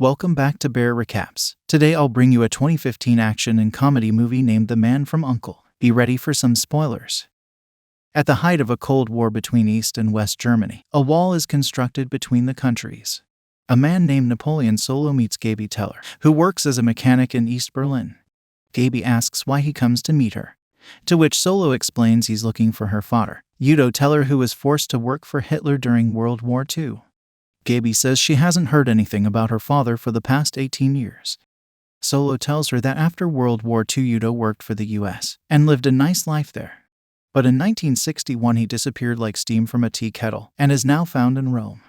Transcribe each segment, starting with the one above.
Welcome back to MovieRecaps. Today I'll bring you a 2015 action and comedy movie named The Man from U.N.C.L.E. Be ready for some spoilers. At the height of a Cold War between East and West Germany, a wall is constructed between the countries. A man named Napoleon Solo meets Gaby Teller, who works as a mechanic in East Berlin. Gaby asks why he comes to meet her, to which Solo explains he's looking for her father, Udo Teller, who was forced to work for Hitler during World War II. Gaby says she hasn't heard anything about her father for the past 18 years. Solo tells her that after World War II Udo worked for the US and lived a nice life there. But in 1961 he disappeared like steam from a tea kettle and is now found in Rome.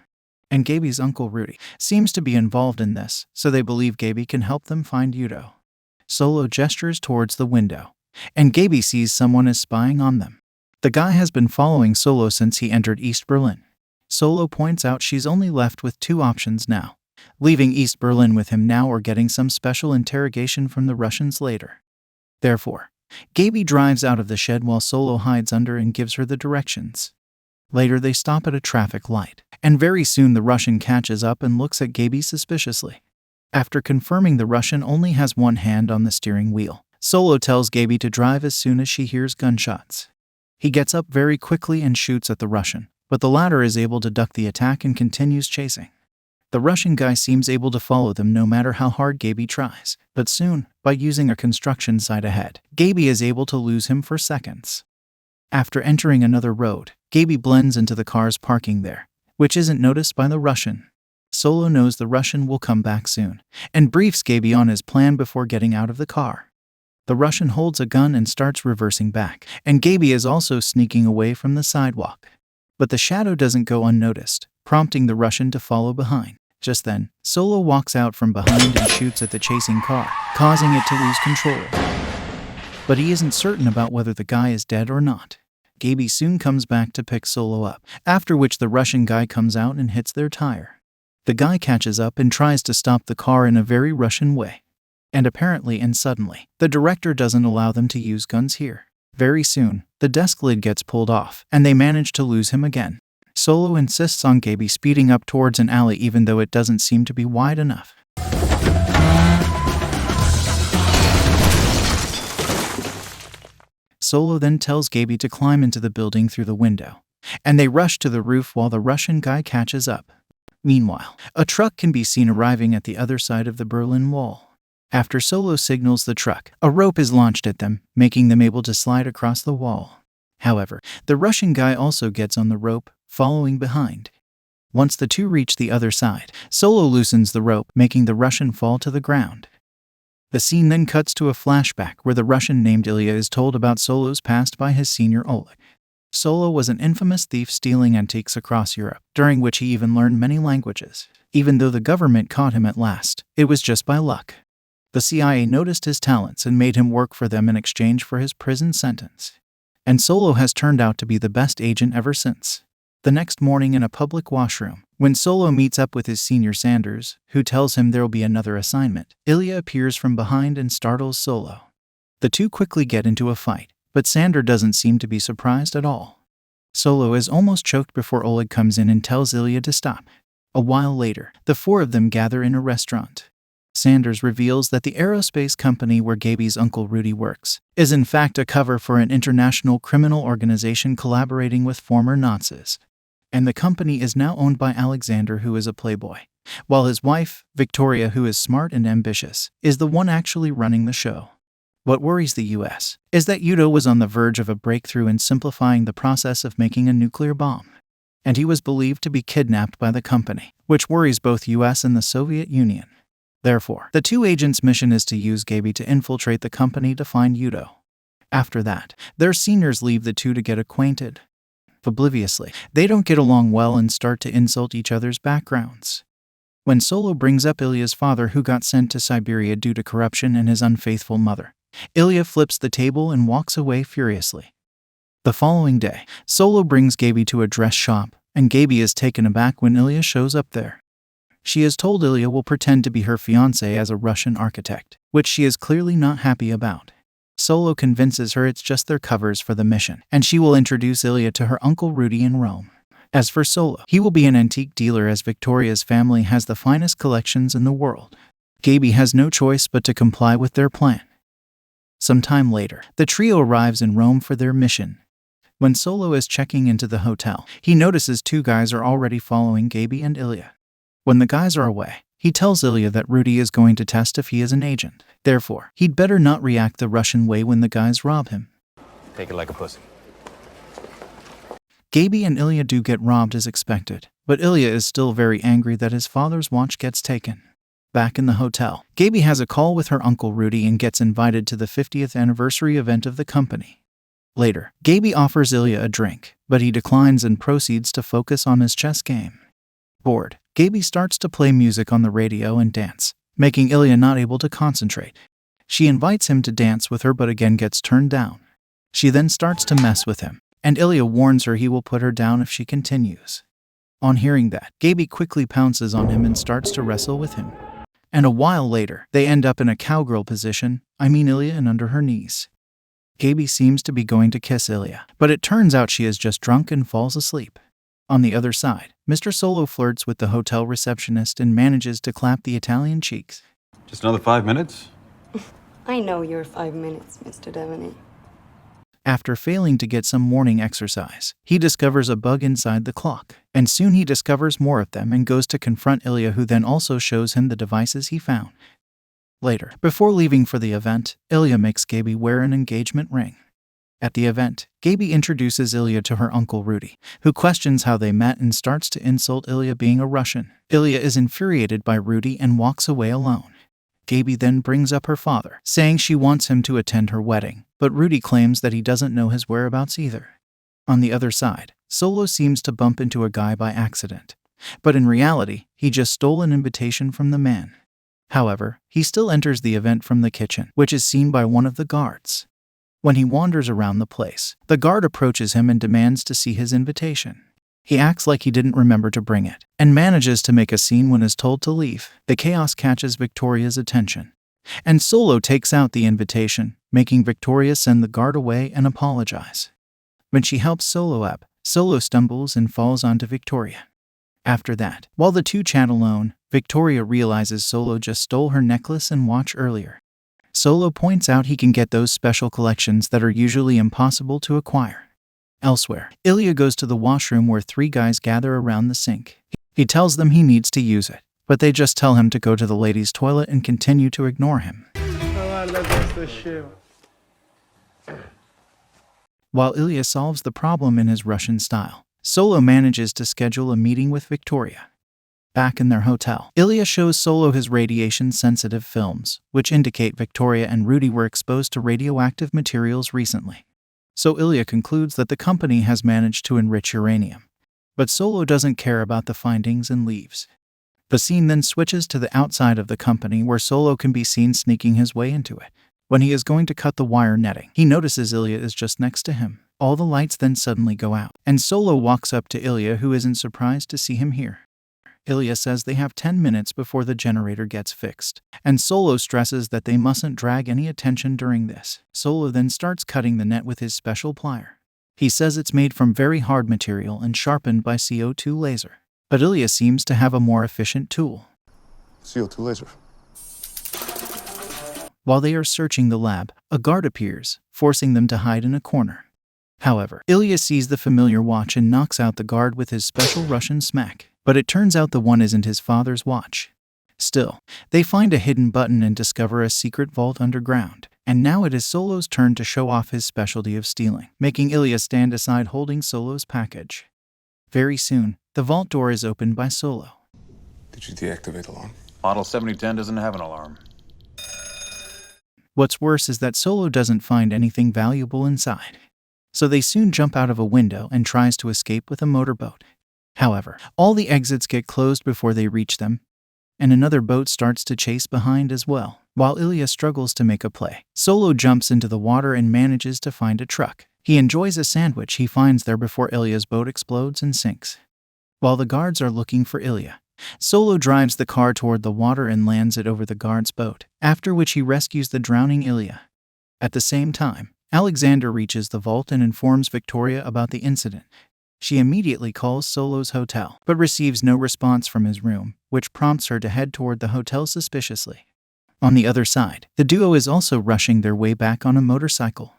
And Gaby's uncle Rudy seems to be involved in this, so they believe Gaby can help them find Udo. Solo gestures towards the window, and Gaby sees someone is spying on them. The guy has been following Solo since he entered East Berlin. Solo points out she's only left with two options now: leaving East Berlin with him now or getting some special interrogation from the Russians later. Therefore, Gaby drives out of the shed while Solo hides under and gives her the directions. Later they stop at a traffic light, and very soon the Russian catches up and looks at Gaby suspiciously. After confirming the Russian only has one hand on the steering wheel, Solo tells Gaby to drive as soon as she hears gunshots. He gets up very quickly and shoots at the Russian, but the latter is able to duck the attack and continues chasing. The Russian guy seems able to follow them no matter how hard Gaby tries, but soon, by using a construction site ahead, Gaby is able to lose him for seconds. After entering another road, Gaby blends into the cars parking there, which isn't noticed by the Russian. Solo knows the Russian will come back soon, and briefs Gaby on his plan before getting out of the car. The Russian holds a gun and starts reversing back, and Gaby is also sneaking away from the sidewalk. But the shadow doesn't go unnoticed, prompting the Russian to follow behind. Just then, Solo walks out from behind and shoots at the chasing car, causing it to lose control. But he isn't certain about whether the guy is dead or not. Gaby soon comes back to pick Solo up, after which the Russian guy comes out and hits their tire. The guy catches up and tries to stop the car in a very Russian way. And apparently and suddenly, the director doesn't allow them to use guns here. Very soon, the desk lid gets pulled off, and they manage to lose him again. Solo insists on Gaby speeding up towards an alley even though it doesn't seem to be wide enough. Solo then tells Gaby to climb into the building through the window, and they rush to the roof while the Russian guy catches up. Meanwhile, a truck can be seen arriving at the other side of the Berlin Wall. After Solo signals the truck, a rope is launched at them, making them able to slide across the wall. However, the Russian guy also gets on the rope, following behind. Once the two reach the other side, Solo loosens the rope, making the Russian fall to the ground. The scene then cuts to a flashback where the Russian named Ilya is told about Solo's past by his senior Oleg. Solo was an infamous thief stealing antiques across Europe, during which he even learned many languages. Even though the government caught him at last, it was just by luck. The CIA noticed his talents and made him work for them in exchange for his prison sentence. And Solo has turned out to be the best agent ever since. The next morning in a public washroom, when Solo meets up with his senior Sanders, who tells him there'll be another assignment, Ilya appears from behind and startles Solo. The two quickly get into a fight, but Sander doesn't seem to be surprised at all. Solo is almost choked before Oleg comes in and tells Ilya to stop. A while later, the four of them gather in a restaurant. Sanders reveals that the aerospace company where Gaby's uncle Rudy works is in fact a cover for an international criminal organization collaborating with former Nazis. And the company is now owned by Alexander, who is a playboy, while his wife, Victoria, who is smart and ambitious, is the one actually running the show. What worries the US is that Udo was on the verge of a breakthrough in simplifying the process of making a nuclear bomb. And he was believed to be kidnapped by the company, which worries both US and the Soviet Union. Therefore, the two agents' mission is to use Gaby to infiltrate the company to find Udo. After that, their seniors leave the two to get acquainted. Obliviously, they don't get along well and start to insult each other's backgrounds. When Solo brings up Ilya's father, who got sent to Siberia due to corruption, and his unfaithful mother, Ilya flips the table and walks away furiously. The following day, Solo brings Gaby to a dress shop, and Gaby is taken aback when Ilya shows up there. She is told Ilya will pretend to be her fiancé as a Russian architect, which she is clearly not happy about. Solo convinces her it's just their covers for the mission, and she will introduce Ilya to her uncle Rudy in Rome. As for Solo, he will be an antique dealer as Victoria's family has the finest collections in the world. Gaby has no choice but to comply with their plan. Some time later, the trio arrives in Rome for their mission. When Solo is checking into the hotel, he notices two guys are already following Gaby and Ilya. When the guys are away, he tells Ilya that Rudy is going to test if he is an agent. Therefore, he'd better not react the Russian way when the guys rob him. Take it like a pussy. Gaby and Ilya do get robbed as expected, but Ilya is still very angry that his father's watch gets taken. Back in the hotel, Gaby has a call with her uncle Rudy and gets invited to the 50th anniversary event of the company. Later, Gaby offers Ilya a drink, but he declines and proceeds to focus on his chess game. Bored, Gaby starts to play music on the radio and dance, making Ilya not able to concentrate. She invites him to dance with her but again gets turned down. She then starts to mess with him, and Ilya warns her he will put her down if she continues. On hearing that, Gaby quickly pounces on him and starts to wrestle with him. And a while later, they end up in a cowgirl position, Ilya and under her knees. Gaby seems to be going to kiss Ilya, but it turns out she is just drunk and falls asleep. On the other side, Mr. Solo flirts with the hotel receptionist and manages to clap the Italian cheeks. Just another 5 minutes? I know your 5 minutes, Mr. Devaney. After failing to get some morning exercise, he discovers a bug inside the clock, and soon he discovers more of them and goes to confront Ilya, who then also shows him the devices he found. Later, before leaving for the event, Ilya makes Gaby wear an engagement ring. At the event, Gaby introduces Ilya to her uncle Rudy, who questions how they met and starts to insult Ilya being a Russian. Ilya is infuriated by Rudy and walks away alone. Gaby then brings up her father, saying she wants him to attend her wedding, but Rudy claims that he doesn't know his whereabouts either. On the other side, Solo seems to bump into a guy by accident, but in reality, he just stole an invitation from the man. However, he still enters the event from the kitchen, which is seen by one of the guards. When he wanders around the place, the guard approaches him and demands to see his invitation. He acts like he didn't remember to bring it, and manages to make a scene when is told to leave. The chaos catches Victoria's attention, and Solo takes out the invitation, making Victoria send the guard away and apologize. When she helps Solo up, Solo stumbles and falls onto Victoria. After that, while the two chat alone, Victoria realizes Solo just stole her necklace and watch earlier. Solo points out he can get those special collections that are usually impossible to acquire. Elsewhere, Ilya goes to the washroom where three guys gather around the sink. He tells them he needs to use it, but they just tell him to go to the ladies' toilet and continue to ignore him. While Ilya solves the problem in his Russian style, Solo manages to schedule a meeting with Victoria. Back in their hotel, Ilya shows Solo his radiation-sensitive films, which indicate Victoria and Rudy were exposed to radioactive materials recently. So Ilya concludes that the company has managed to enrich uranium. But Solo doesn't care about the findings and leaves. The scene then switches to the outside of the company where Solo can be seen sneaking his way into it. When he is going to cut the wire netting, he notices Ilya is just next to him. All the lights then suddenly go out, and Solo walks up to Ilya, who isn't surprised to see him here. Ilya says they have 10 minutes before the generator gets fixed, and Solo stresses that they mustn't drag any attention during this. Solo then starts cutting the net with his special plier. He says it's made from very hard material and sharpened by CO2 laser. But Ilya seems to have a more efficient tool. CO2 laser. While they are searching the lab, a guard appears, forcing them to hide in a corner. However, Ilya sees the familiar watch and knocks out the guard with his special Russian smack. But it turns out the one isn't his father's watch. Still, they find a hidden button and discover a secret vault underground. And now it is Solo's turn to show off his specialty of stealing, making Ilya stand aside holding Solo's package. Very soon, the vault door is opened by Solo. Did you deactivate the alarm? Model 7010 doesn't have an alarm. What's worse is that Solo doesn't find anything valuable inside. So they soon jump out of a window and tries to escape with a motorboat. However, all the exits get closed before they reach them, and another boat starts to chase behind as well. While Ilya struggles to make a play, Solo jumps into the water and manages to find a truck. He enjoys a sandwich he finds there before Ilya's boat explodes and sinks. While the guards are looking for Ilya, Solo drives the car toward the water and lands it over the guard's boat, after which he rescues the drowning Ilya. At the same time, Alexander reaches the vault and informs Victoria about the incident. She immediately calls Solo's hotel, but receives no response from his room, which prompts her to head toward the hotel suspiciously. On the other side, the duo is also rushing their way back on a motorcycle.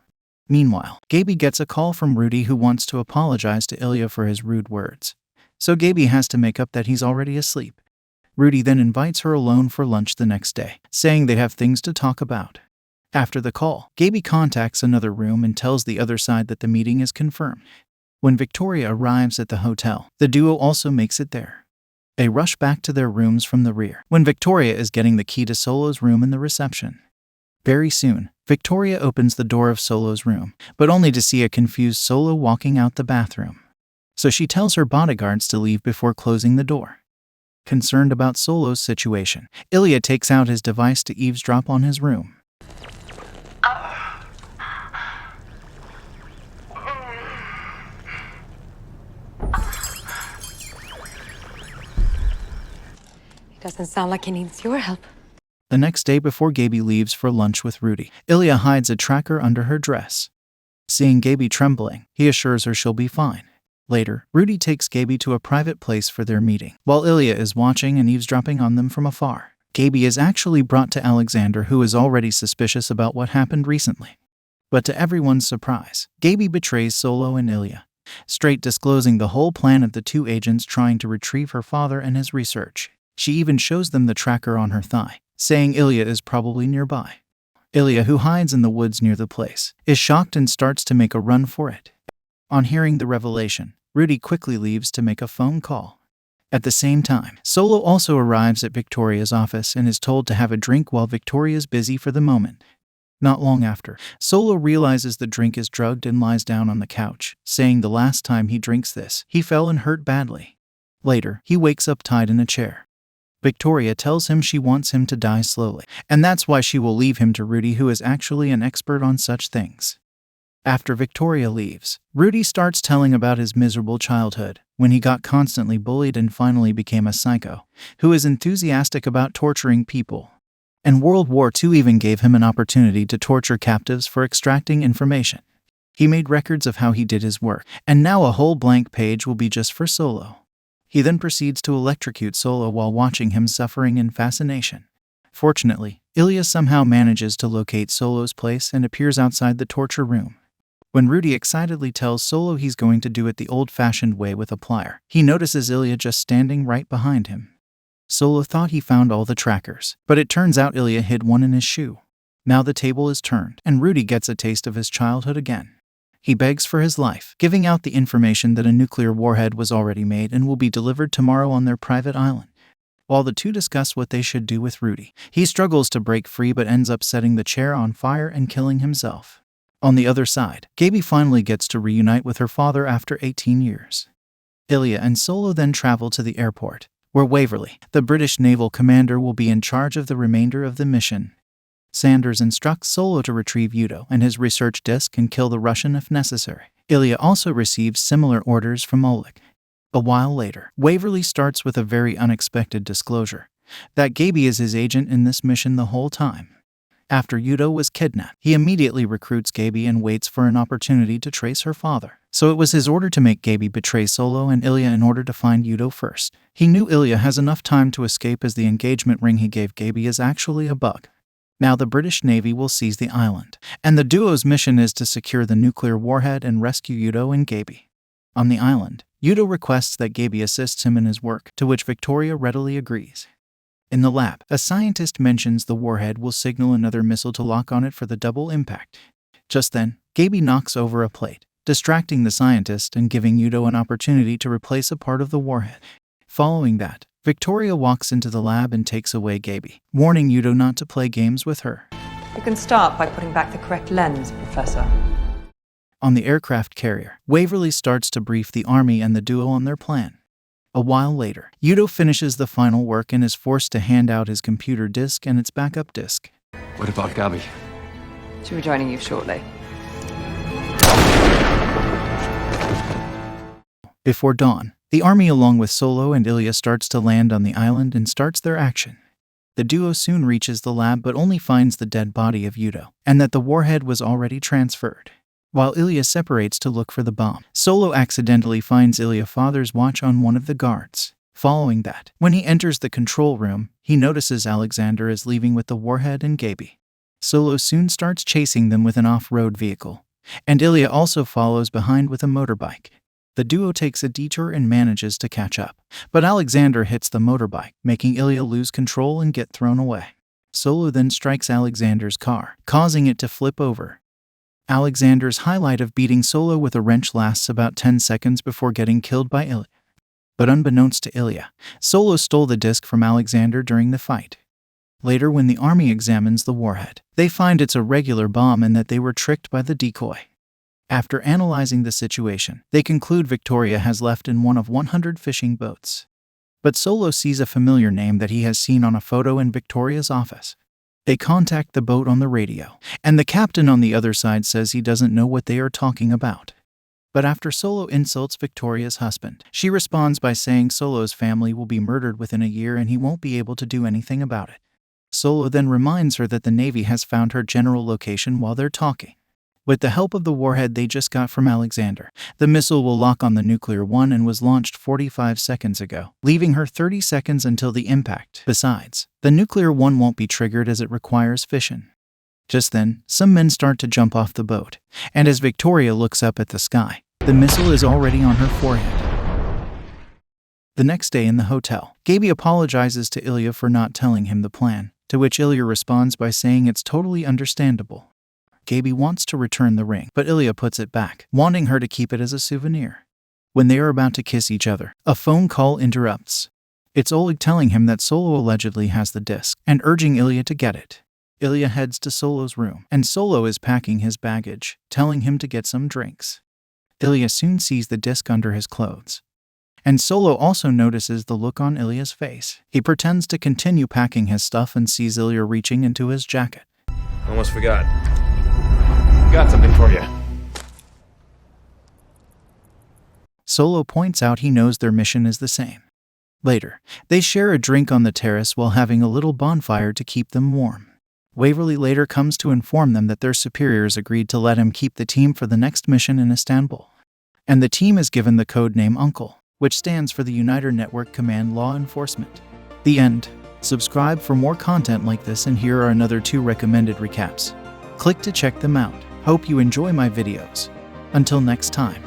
Meanwhile, Gaby gets a call from Rudy who wants to apologize to Illya for his rude words. So Gaby has to make up that he's already asleep. Rudy then invites her alone for lunch the next day, saying they have things to talk about. After the call, Gaby contacts another room and tells the other side that the meeting is confirmed. When Victoria arrives at the hotel, the duo also makes it there. They rush back to their rooms from the rear, when Victoria is getting the key to Solo's room in the reception. Very soon, Victoria opens the door of Solo's room, but only to see a confused Solo walking out the bathroom. So she tells her bodyguards to leave before closing the door. Concerned about Solo's situation, Illya takes out his device to eavesdrop on his room. Doesn't sound like he needs your help. The next day before Gaby leaves for lunch with Rudy, Illya hides a tracker under her dress. Seeing Gaby trembling, he assures her she'll be fine. Later, Rudy takes Gaby to a private place for their meeting, while Illya is watching and eavesdropping on them from afar. Gaby is actually brought to Alexander, who is already suspicious about what happened recently. But to everyone's surprise, Gaby betrays Solo and Illya, straight disclosing the whole plan of the two agents trying to retrieve her father and his research. She even shows them the tracker on her thigh, saying Illya is probably nearby. Illya, who hides in the woods near the place, is shocked and starts to make a run for it. On hearing the revelation, Rudy quickly leaves to make a phone call. At the same time, Solo also arrives at Victoria's office and is told to have a drink while Victoria's busy for the moment. Not long after, Solo realizes the drink is drugged and lies down on the couch, saying the last time he drinks this, he fell and hurt badly. Later, he wakes up tied in a chair. Victoria tells him she wants him to die slowly, and that's why she will leave him to Rudy, who is actually an expert on such things. After Victoria leaves, Rudy starts telling about his miserable childhood, when he got constantly bullied and finally became a psycho, who is enthusiastic about torturing people. And World War II even gave him an opportunity to torture captives for extracting information. He made records of how he did his work, and now a whole blank page will be just for Solo. He then proceeds to electrocute Solo while watching him suffering in fascination. Fortunately, Illya somehow manages to locate Solo's place and appears outside the torture room. When Rudy excitedly tells Solo he's going to do it the old-fashioned way with a plier, he notices Illya just standing right behind him. Solo thought he found all the trackers, but it turns out Illya hid one in his shoe. Now the table is turned, and Rudy gets a taste of his childhood again. He begs for his life, giving out the information that a nuclear warhead was already made and will be delivered tomorrow on their private island. While the two discuss what they should do with Rudy, he struggles to break free but ends up setting the chair on fire and killing himself. On the other side, Gaby finally gets to reunite with her father after 18 years. Illya and Solo then travel to the airport, where Waverly, the British naval commander, will be in charge of the remainder of the mission. Sanders instructs Solo to retrieve Udo and his research disk and kill the Russian if necessary. Illya also receives similar orders from Oleg. A while later, Waverly starts with a very unexpected disclosure that Gaby is his agent in this mission the whole time. After Udo was kidnapped, he immediately recruits Gaby and waits for an opportunity to trace her father. So it was his order to make Gaby betray Solo and Illya in order to find Udo first. He knew Illya has enough time to escape, as the engagement ring he gave Gaby is actually a bug. Now the British Navy will seize the island, and the duo's mission is to secure the nuclear warhead and rescue Udo and Gaby. On the island, Udo requests that Gaby assists him in his work, to which Victoria readily agrees. In the lab, a scientist mentions the warhead will signal another missile to lock on it for the double impact. Just then, Gaby knocks over a plate, distracting the scientist and giving Udo an opportunity to replace a part of the warhead. Following that, Victoria walks into the lab and takes away Gaby, warning Udo not to play games with her. You can start by putting back the correct lens, Professor. On the aircraft carrier, Waverly starts to brief the army and the duo on their plan. A while later, Udo finishes the final work and is forced to hand out his computer disk and its backup disk. What about Gaby? She'll be joining you shortly. Before dawn, the army along with Solo and Illya starts to land on the island and starts their action. The duo soon reaches the lab but only finds the dead body of Udo, and that the warhead was already transferred. while Illya separates to look for the bomb. Solo accidentally finds Illya's father's watch on one of the guards. Following that, when he enters the control room, he notices Alexander is leaving with the warhead and Gaby. Solo soon starts chasing them with an off-road vehicle, and Illya also follows behind with a motorbike. The duo takes a detour and manages to catch up, but Alexander hits the motorbike, making Illya lose control and get thrown away. Solo then strikes Alexander's car, causing it to flip over. Alexander's highlight of beating Solo with a wrench lasts about 10 seconds before getting killed by Illya. But unbeknownst to Illya, Solo stole the disc from Alexander during the fight. Later, when the army examines the warhead, they find it's a regular bomb and that they were tricked by the decoy. After analyzing the situation, they conclude Victoria has left in one of 100 fishing boats. But Solo sees a familiar name that he has seen on a photo in Victoria's office. They contact the boat on the radio, and the captain on the other side says he doesn't know what they are talking about. But after Solo insults Victoria's husband, she responds by saying Solo's family will be murdered within a year and he won't be able to do anything about it. Solo then reminds her that the Navy has found her general location while they're talking. With the help of the warhead they just got from Alexander, the missile will lock on the nuclear one and was launched 45 seconds ago, leaving her 30 seconds until the impact. Besides, the nuclear one won't be triggered as it requires fission. Just then, some men start to jump off the boat, and as Victoria looks up at the sky, the missile is already on her forehead. The next day in the hotel, Gaby apologizes to Illya for not telling him the plan, to which Illya responds by saying it's totally understandable. Gaby wants to return the ring, but Illya puts it back, wanting her to keep it as a souvenir. When they are about to kiss each other, a phone call interrupts. It's Oleg telling him that Solo allegedly has the disc, and urging Illya to get it. Illya heads to Solo's room, and Solo is packing his baggage, telling him to get some drinks. Illya soon sees the disc under his clothes. And Solo also notices the look on Ilya's face. He pretends to continue packing his stuff and sees Illya reaching into his jacket. Almost forgot. Got something for you. Solo points out he knows their mission is the same. Later, they share a drink on the terrace while having a little bonfire to keep them warm. Waverly later comes to inform them that their superiors agreed to let him keep the team for the next mission in Istanbul. And the team is given the code name U.N.C.L.E, which stands for the United Network Command Law Enforcement. The end. Subscribe for more content like this, and here are another 2 recommended recaps. Click to check them out. Hope you enjoy my videos. Until next time.